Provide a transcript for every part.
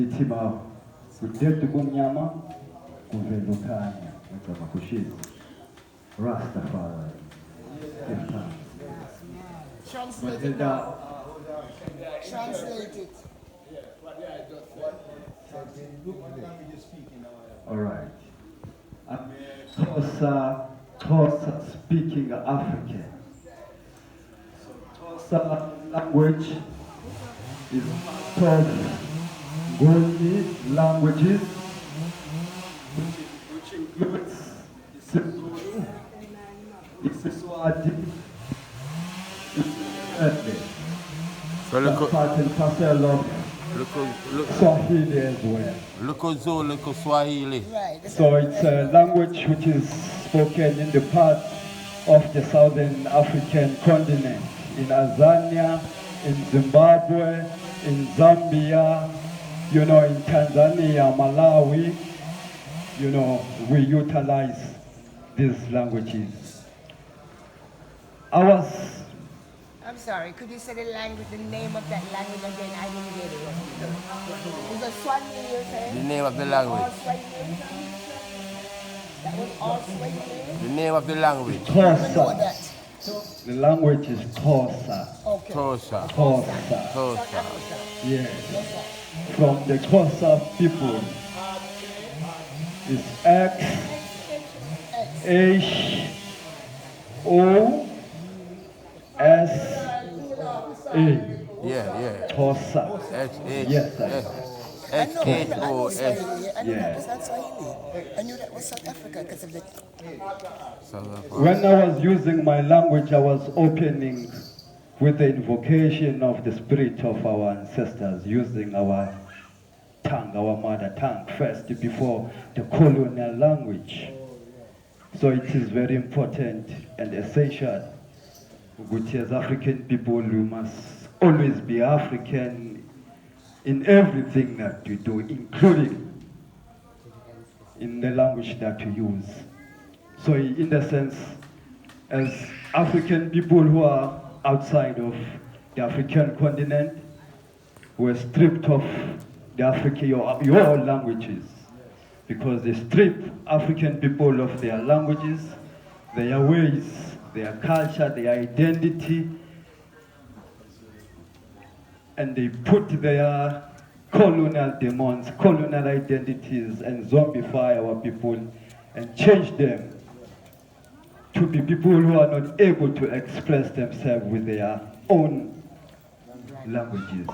itima kudetu kumnyama kuvelukanya kama kushizi Rastafari. Translate it now. Translate it. All right. I'm Tosa speaking African. So Tosa language is part of Ngoni languages, which includes Isizulu, Isiswati, So look, part and parcel of Swahili as well. look Swahili. Right. So it's a language which is spoken in the part of the southern African continent, in Azania, in Zimbabwe, in Zambia, in Tanzania, Malawi, we utilize these languages. I'm sorry, could you say the name of that language again? I didn't get it. Is it Swahili you're saying? The name of the All language. Swahili? That was all Swahili? The name of the language. I know Xhosa. that. The language is Xhosa. Okay. Tosa. Xhosa. Tosa. Yes. From the Xhosa people. It's X H O S A. Yeah. Xhosa. H-H. Yes, sir. H-H-O-S. I knew Yeah. that was not Swahili. I knew that was South Africa because of the... When I was using my language, I was opening with the invocation of the spirit of our ancestors, using our tongue, our mother tongue first before the colonial language. So it is very important and essential. Which as African people, we must always be African in everything that we do, including in the language that we use. So in the sense, as African people who are outside of the African continent, were stripped of your languages, because they strip African people of their languages, their ways, their culture, their identity, and they put their colonial demands, colonial identities, and zombify our people and change them to be people who are not able to express themselves with their own languages.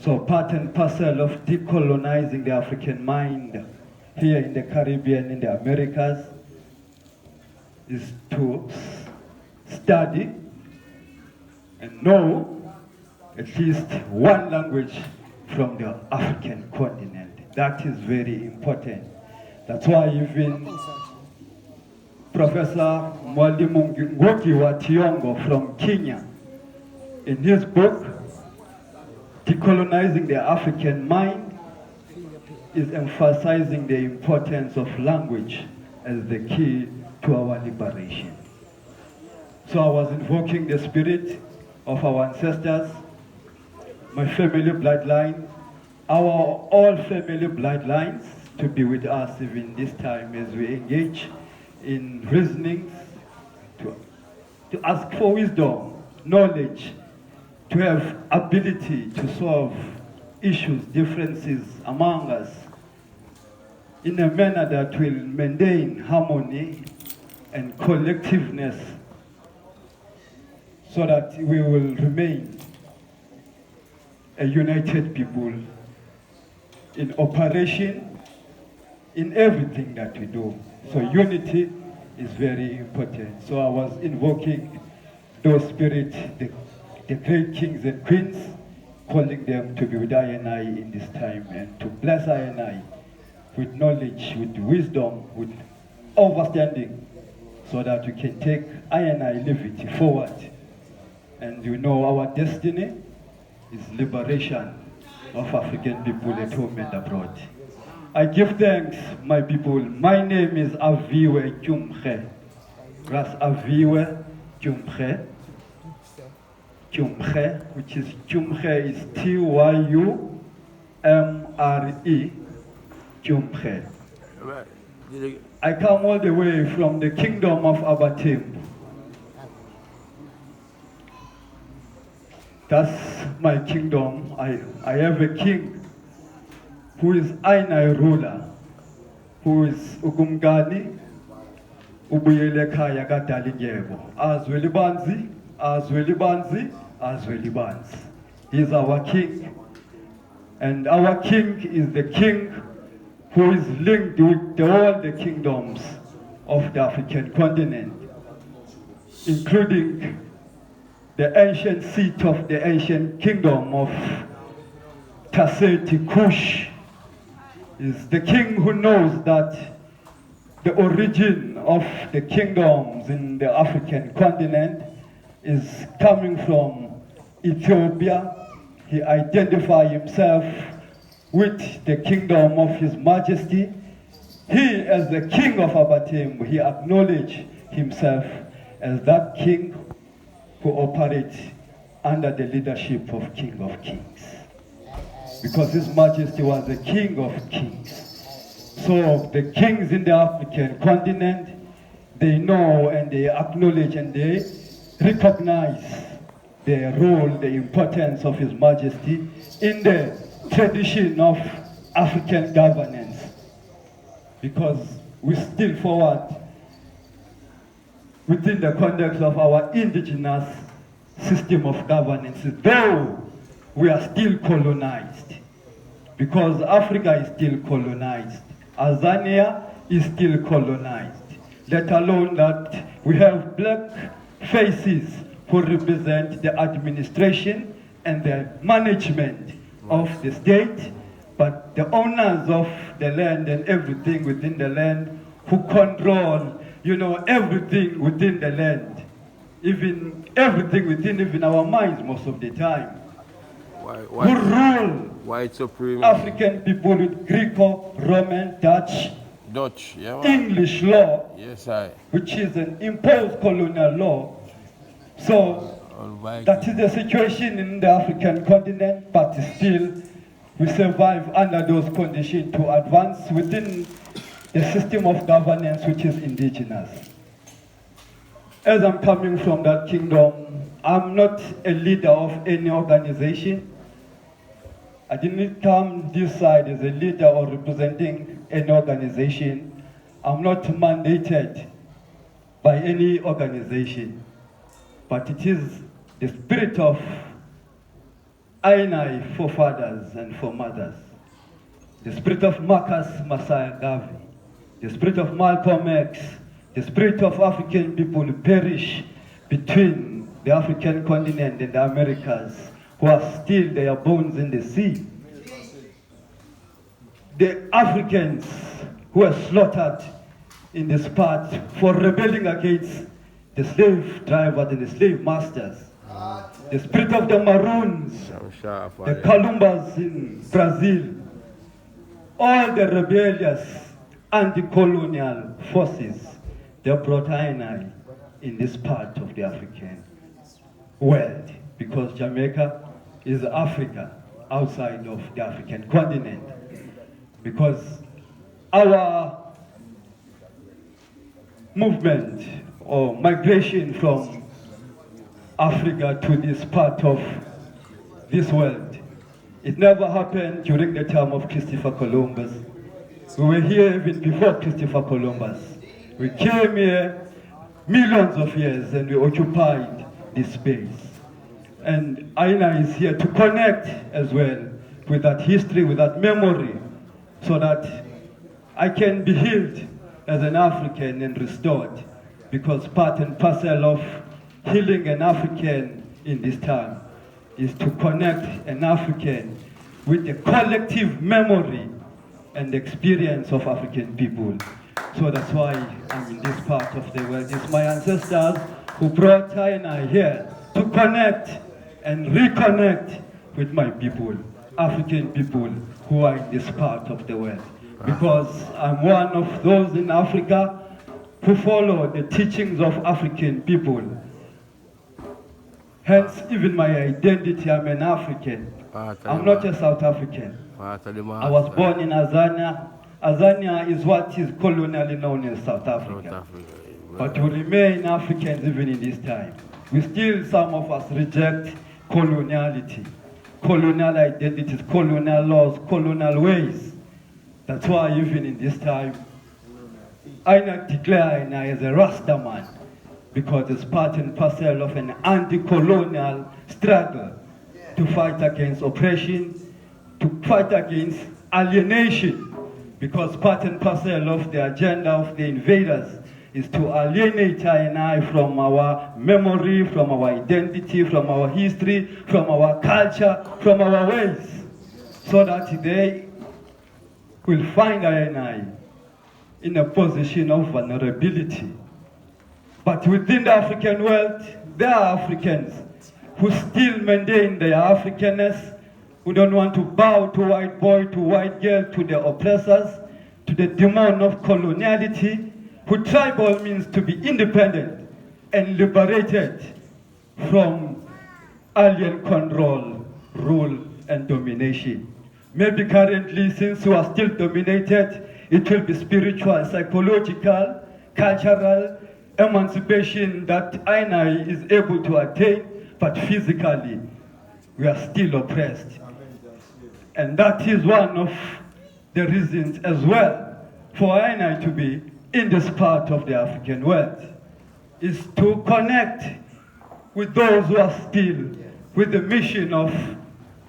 So part and parcel of decolonizing the African mind here in the Caribbean, in the Americas, is to study and know at least one language from the African continent. That is very important. That's why even Professor Mwalimu Ngugi wa Thiong'o from Kenya, in his book, Decolonizing the African Mind, is emphasizing the importance of language as the key to our liberation. So I was invoking the spirit of our ancestors, my family bloodline, our all family bloodlines to be with us even this time as we engage in reasonings, to ask for wisdom, knowledge, to have ability to solve issues, differences among us in a manner that will maintain harmony and collectiveness, so that we will remain a united people in operation, in everything that we do. So unity is very important. So I was invoking those spirits, the great kings and queens, calling them to be with I and I in this time, and to bless I and I with knowledge, with wisdom, with understanding, so that we can take I and I liberty forward. And our destiny is liberation of African people at home and abroad. I give thanks, my people. My name is Aviwe Kyumche. Ras Aviwe Kyumche. Kyumche, which is Kyumche is Tyumche. R-E, Kyumphe. Right. I come all the way from the kingdom of Abatim. That's my kingdom. I have a king who is Ainai ruler, who is Ugumgani, Ubuyelekaya Gadalinyebo. Azwelibanzi, Azwelibanzi, Azwelibanzi. He's our king. And our king is the king who is linked with all the kingdoms of the African continent, including the ancient seat of the ancient kingdom of Tasseti Kush. Is the king who knows that the origin of the kingdoms in the African continent is coming from Ethiopia. He identifies himself with the kingdom of His Majesty. He, as the king of Abatim, he acknowledged himself as that king who operates under the leadership of King of Kings. Because His Majesty was the King of Kings. So the kings in the African continent, they know and they acknowledge and they recognize the role, the importance of His Majesty in the tradition of African governance. Because we still forward within the context of our indigenous system of governance, though we are still colonized. Because Africa is still colonized. Azania is still colonized. Let alone that we have black faces who represent the administration and the management of the state, but the owners of the land and everything within the land who control, everything within the land, even everything within even our minds most of the time. Who rule White supremacy. African people with Greco-Roman, Dutch, yeah, English law, yes, which is an imposed colonial law. So that is the situation in the African continent, but still we survive under those conditions to advance within the system of governance which is indigenous. As I'm coming from that kingdom, I'm not a leader of any organization. I didn't come this side as a leader or representing any organization. I'm not mandated by any organization, but it is the spirit of Ainai forefathers and foremothers, the spirit of Marcus Messiah Garvey, the spirit of Malcolm X, the spirit of African people who perish between the African continent and the Americas, who are still their bones in the sea. The Africans who were slaughtered in this part for rebelling against the slave drivers and the slave masters. The spirit of the Maroons, the Columbus in Brazil, all the rebellious anti-colonial forces, they brought Ainai in this part of the African world, because Jamaica is Africa outside of the African continent. Because our movement or migration from Africa to this part of this world, it never happened during the time of Christopher Columbus. We were here even before Christopher Columbus. We came here millions of years and we occupied this space. And Aina is here to connect as well with that history, with that memory, so that I can be healed as an African and restored. Because part and parcel of healing an African in this time is to connect an African with the collective memory and experience of African people. So that's why I'm in this part of the world. It's my ancestors who brought China here to connect and reconnect with my people, African people who are in this part of the world. Because I'm one of those in Africa who follow the teachings of African people. Hence, even my identity, I'm an African. I'm not a South African. Part of the I was born in Azania. Azania is what is colonially known as South Africa. South Africa. But we remain Africans even in this time. We still, some of us, reject coloniality, colonial identities, colonial laws, colonial ways. That's why even in this time, I not declare I as a Rasta man, because it's part and parcel of an anti-colonial struggle to fight against oppression, to fight against alienation, because part and parcel of the agenda of the invaders is to alienate I from our memory, from our identity, from our history, from our culture, from our ways, so that they will find I in a position of vulnerability. But within the African world, there are Africans who still maintain their Africanness, who don't want to bow to white boy, to white girl, to the oppressors, to the demon of coloniality, who try by all means to be independent and liberated from alien control, rule, and domination. Maybe currently, since we are still dominated, it will be spiritual, psychological, cultural emancipation that INI is able to attain, but physically, we are still oppressed. And that is one of the reasons as well for INI to be in this part of the African world, is to connect with those who are still with the mission of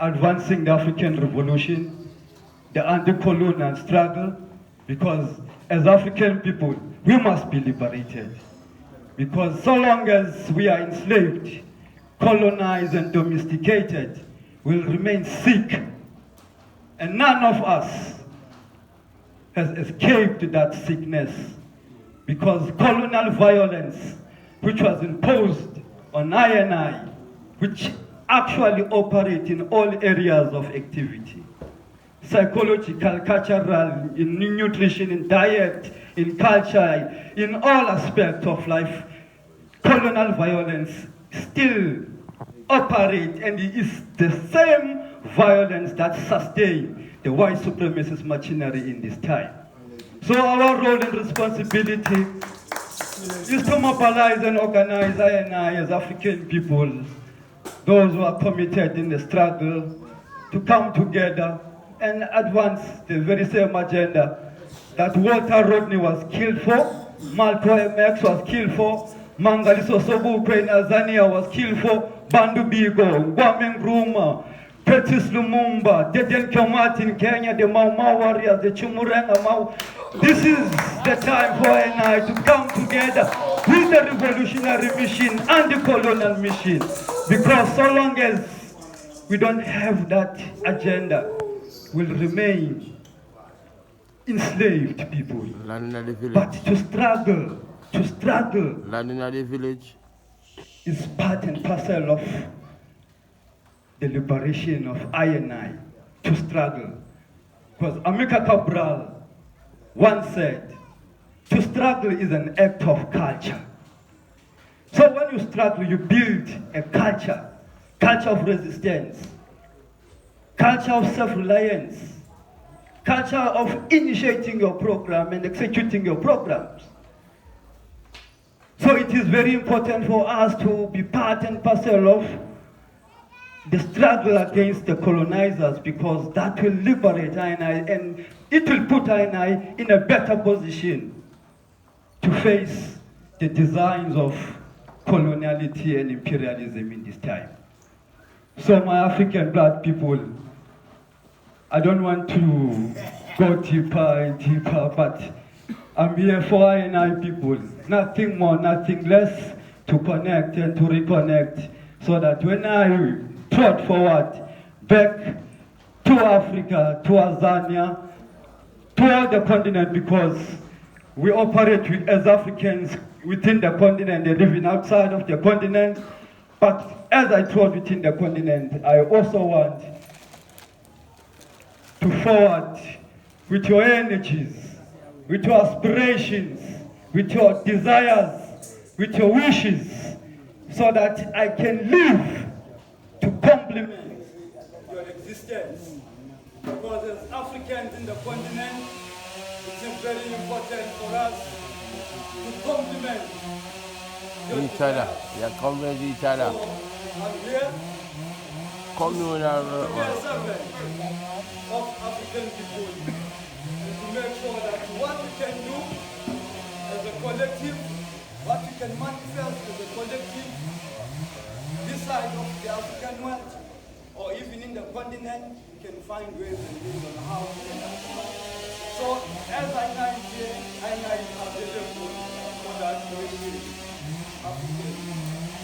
advancing the African revolution, the anti-colonial struggle, because as African people, we must be liberated. Because so long as we are enslaved, colonized and domesticated, we'll remain sick. And none of us has escaped that sickness, because colonial violence, which was imposed on I, which actually operate in all areas of activity, psychological, cultural, in nutrition, in diet, in culture, in all aspects of life, colonial violence still operate, and it is the same violence that sustains the white supremacist machinery in this time. So our role and responsibility is to mobilize and organize I as African people, those who are committed in the struggle, to come together and advance the very same agenda that Walter Rodney was killed for, Malcolm X was killed for, Mangaliso Sobukwe in Azania was killed for, Bandu Bigo, Kwame Nkrumah, Petrus Lumumba, Dedan Kimathi in Kenya, the Mau Mau warriors, the Chimurenga Mau. This is the time for NI to come together with the revolutionary mission and the colonial mission. Because so long as we don't have that agenda, we'll remain enslaved people. Land in the village. But to struggle Land in the village. is part and parcel of the liberation of I, to struggle. Because Amilcar Cabral once said, to struggle is an act of culture. So when you struggle, you build a culture of resistance, culture of self-reliance, culture of initiating your program and executing your programs. So it is very important for us to be part and parcel of the struggle against the colonizers, because that will liberate INI and it will put INI in a better position to face the designs of coloniality and imperialism in this time. So my African black people, I don't want to go deeper and deeper, but I'm here for INI people, nothing more, nothing less, to connect and to reconnect, so that when I trot forward back to Africa, to Azania, to all the continent, because we operate as Africans within the continent and living outside of the continent. But as I trot within the continent, I also want to forward with your energies, with your aspirations, with your desires, with your wishes, so that I can live to complement your existence. Because as Africans in the continent, it's very important for us to complement each other. You complement each other. So, I'm here Communal. to be a servant of African people and to make sure that what we can do as a collective, what we can manifest as a collective, this side of the African world, or even in the continent, we can find ways and means on how we can achieve. So as I am here, I am available for that community, African,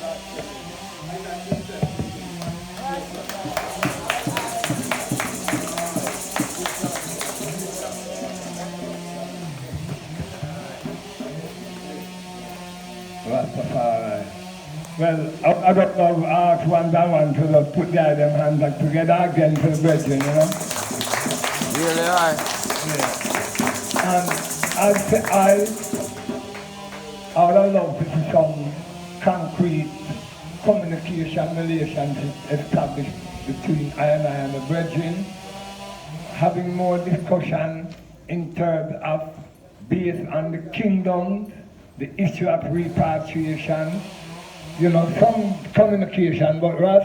that I am interested. Rastafari. Well, I don't know, ask one by one to just put their them hands back together again for the brethren, you know? Really, right? Yeah. And I would love to see some concrete communication relationship established between I and the brethren, having more discussion in terms of based on the kingdom, the issue of repatriation, you know, some communication, but Ross,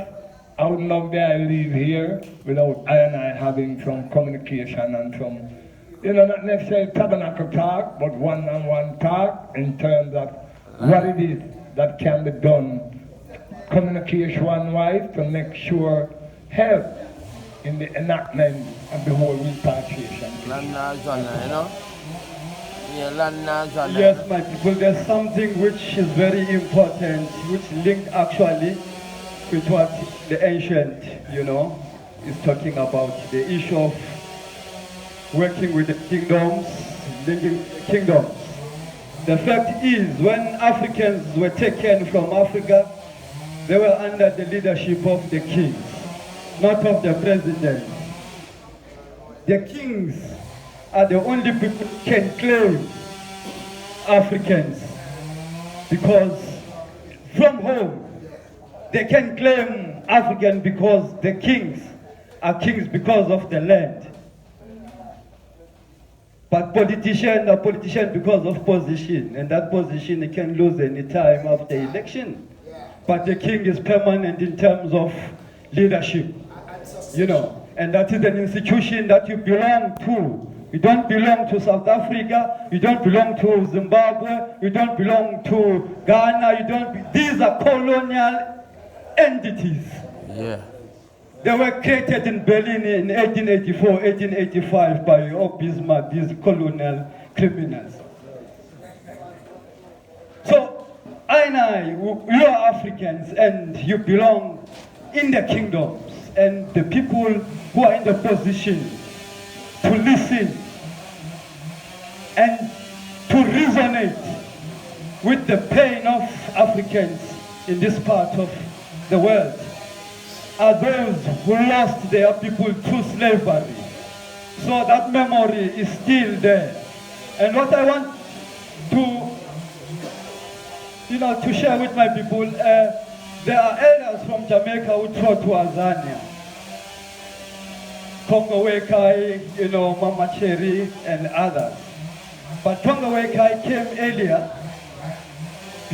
I would love that I leave here without I having some communication and some, you know, not necessarily tabernacle talk, but one-on-one talk in terms of what it is that can be done communication-wise to make sure help in the enactment of the whole repatriation. Azania, you know? Yeah, Azania. Yes, my people, there's something which is very important, which linked actually with what the ancient, you know, is talking about, the issue of working with the kingdoms, linking the kingdoms. The fact is, when Africans were taken from Africa, they were under the leadership of the kings, not of the presidents. The kings are the only people who can claim Africans, because from home they can claim African because the kings are kings because of the land. But politicians are politicians because of position, and that position they can lose any time after election. But the king is permanent in terms of leadership, you know, and that is an institution that you belong to. You don't belong to South Africa, you don't belong to Zimbabwe, you don't belong to Ghana, these are colonial entities. Yeah. They were created in Berlin in 1884, 1885 by Bismarck, these colonial criminals. So, you are Africans and you belong in the kingdoms, and the people who are in the position to listen and to resonate with the pain of Africans in this part of the world are those who lost their people through slavery. So that memory is still there. And what I want to share with my people, there are elders from Jamaica who taught to Azania. Congo Wekai, Mama Cherry and others. But Congo Wekai came earlier, I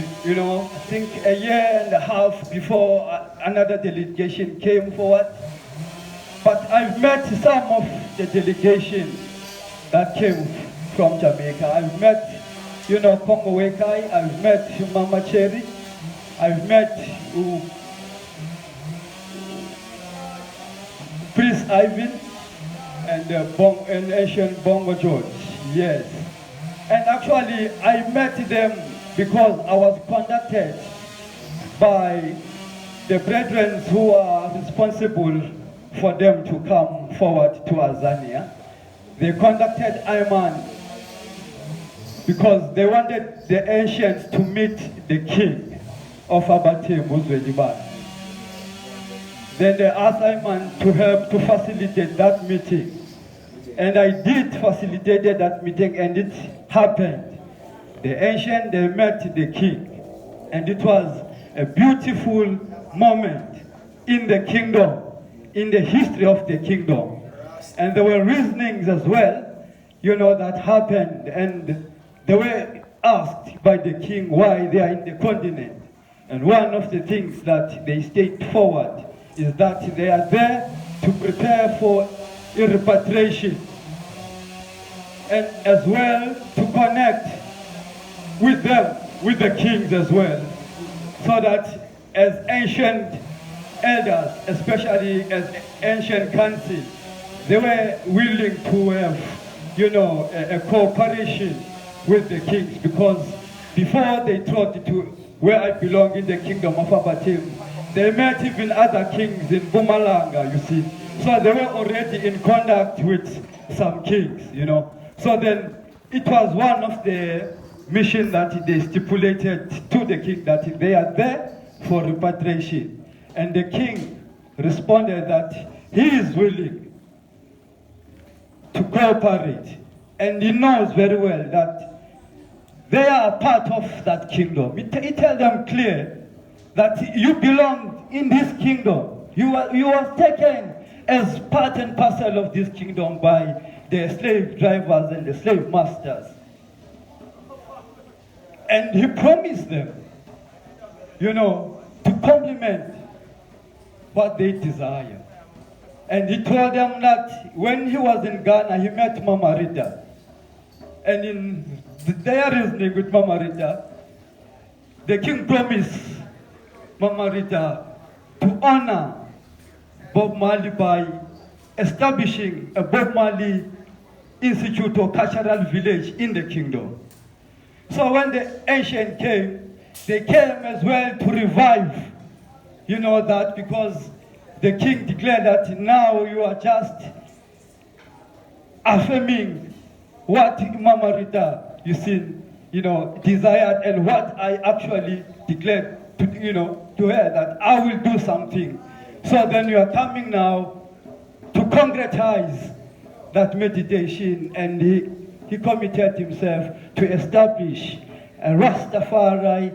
think a year and a half before another delegation came forward. But I've met some of the delegation that came from Jamaica. I've met, Congo Wekai, I've met Mama Cherry, I've met Priest Ivan and ancient Bongo George, yes. And actually, I met them because I was contacted by the brethren who are responsible for them to come forward to Azania. They contacted Ayman because they wanted the ancients to meet the king of Abate Muzwejibat. Then they asked Ayman to help to facilitate that meeting. And I did facilitate that meeting, and it happened. The ancient, they met the king. And it was a beautiful moment in the kingdom. in the history of the kingdom. And there were reasonings as well, that happened, and they were asked by the king why they are in the continent. And one of the things that they state forward is that they are there to prepare for a repatriation, and as well to connect with them, with the kings as well, so that as ancient elders, especially as ancient council, they were willing to have, a cooperation with the kings, because before they trotted to where I belong in the kingdom of Abatim, they met even other kings in Bumalanga, you see. So they were already in contact with some kings, So then it was one of the missions that they stipulated to the king that they are there for repatriation. And the king responded that he is willing to cooperate. And he knows very well that they are part of that kingdom. He tells them clear that you belong in this kingdom. You are taken as part and parcel of this kingdom by the slave drivers and the slave masters. And he promised them, to complement what they desire. And he told them that when he was in Ghana, he met Mama Rita. And in their reasoning with Mama Rita, the king promised Mama Rita to honor Bob Marley by establishing a Bob Marley Institute or cultural village in the kingdom. So when the ancient came, they came as well to revive, that because the king declared that now you are just affirming what Mama Rita, desired, and what I actually declared to her, that I will do something. So then you are coming now to concretize that meditation, and he committed himself to establish a Rastafari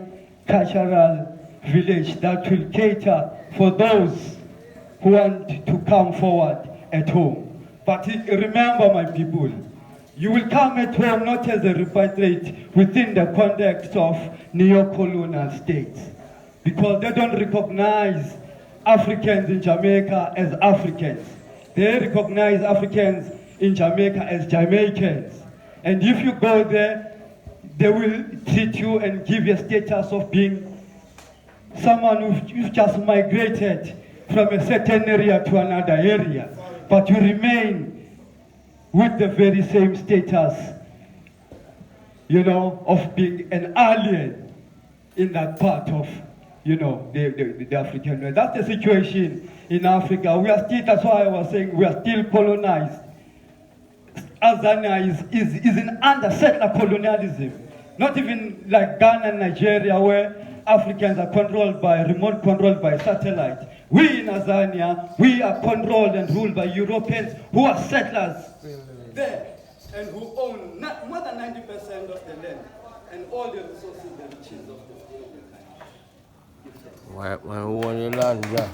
cultural village that will cater for those who want to come forward at home. But remember, my people, you will come at home not as a repatriate within the context of neo-colonial states, because they don't recognize Africans in Jamaica as Africans. They recognize Africans in Jamaica as Jamaicans. And if you go there, they will treat you and give you a status of being someone who's just migrated from a certain area to another area. But you remain with the very same status, of being an alien in that part of, the African world. That's the situation in Africa. We are still, that's why I was saying, we are still colonized. Azania is in under settler colonialism. Not even like Ghana and Nigeria, where Africans are remote controlled by satellite. We in Azania, we are controlled and ruled by Europeans who are settlers there and who own more than 90% of the land and all the resources and riches of the country. Who own your land, yeah?